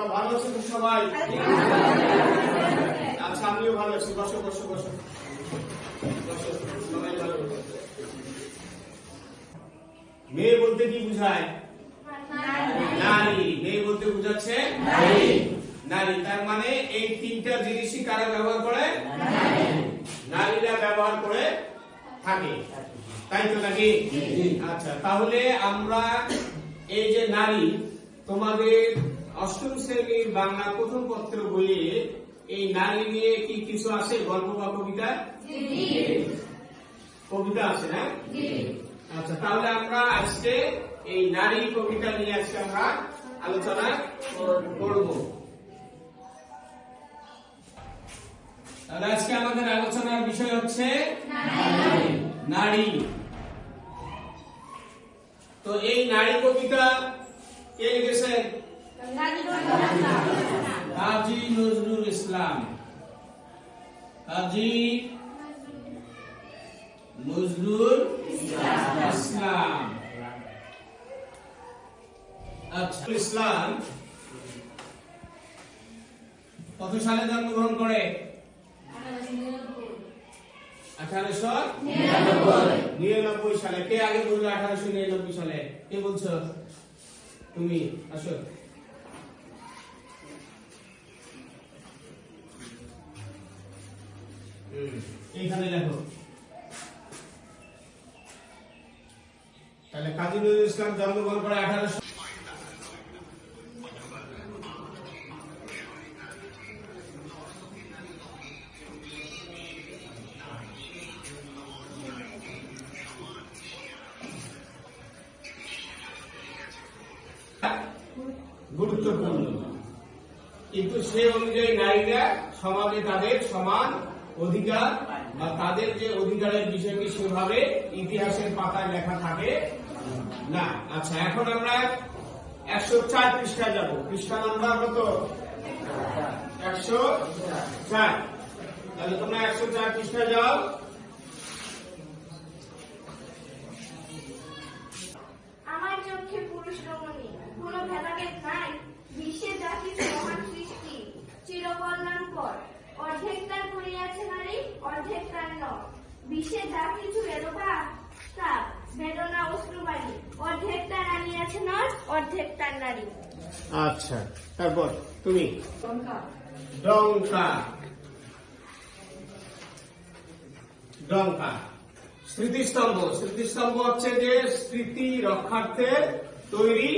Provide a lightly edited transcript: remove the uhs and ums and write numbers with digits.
তোমরা ভালো আছো তো সবাই? আচ্ছা, আমিও ভালো আছি। বসো বসো বসো বসো, সবাই ভালো। মেয়ে বলতে কি বুঝায়? নারী। মেয়ে বলতে বুঝাচ্ছে নারী। তার মানে এই তিনটা জিনিসই কারা ব্যবহার করে? নারীরা ব্যবহার করে থাকে, তাই তো নাকি? আচ্ছা, তাহলে আমরা এই যে নারী, তোমাদের অষ্টম শ্রেণীর বাংলা প্রথম পত্র বইয়ে এই নারী নিয়ে কি কিছু আছে? গল্প বা কবিতা? কবিতা আছে না? আচ্ছা, তাহলে আমরা আজকে এই নারী কবিতা নিয়ে আজকে আমরা আলোচনা করব। তাহলে আজকে আমাদের আলোচনার বিষয় হচ্ছে নারী। তো এই নারী কবিতা কে লিখেছেন? কাজী নজরুল ইসলাম। কাজী নজরুল ইসলাম। আচ্ছা, ইসলাম কত সালে জন্মগ্রহণ করে? 1899 সালে। কে আগে বললো 1899 সালে? কে বলছো? তুমি আসো। এইখানে লেখো। তাহলে কাজী নজরুল ইসলাম জন্মগ্রহণ করে 1800। গুরুত্বপূর্ণ, কিন্তু সে অনুযায়ী নারীরা সমাজে তাদের সমান অধিকার বা তাদের যে অধিকারের বিষয়টি সেভাবে ইতিহাসের পাতায় লেখা থাকে না। আচ্ছা, এখন আমরা 104 পৃষ্ঠায় যাব। পৃষ্ঠা নাম্বার কত? 104। তাহলে তোমরা 104 পৃষ্ঠায় যাও। আমার চোখে পুরুষ রমণী, কোনো ভেদাভেদ নাই। বিশ্বে যা কিছু মহান সৃষ্টি চিরকল্যাণকর, অর্ধেক তার করিয়াছে নারী, অর্ধেক তার নর। বিশ্বে যা কিছু বেদনা বেদনা অশ্রুবাণী, অর্ধেক তার আনিয়াছে নর, অর্ধেক তার নারী। আচ্ছা, তারপর তুমি ডঙ্কা। ডঙ্কা স্মৃতিস্তম্ভ। স্মৃতিস্তম্ভ হচ্ছে যে স্মৃতি রক্ষার্থে তৈরি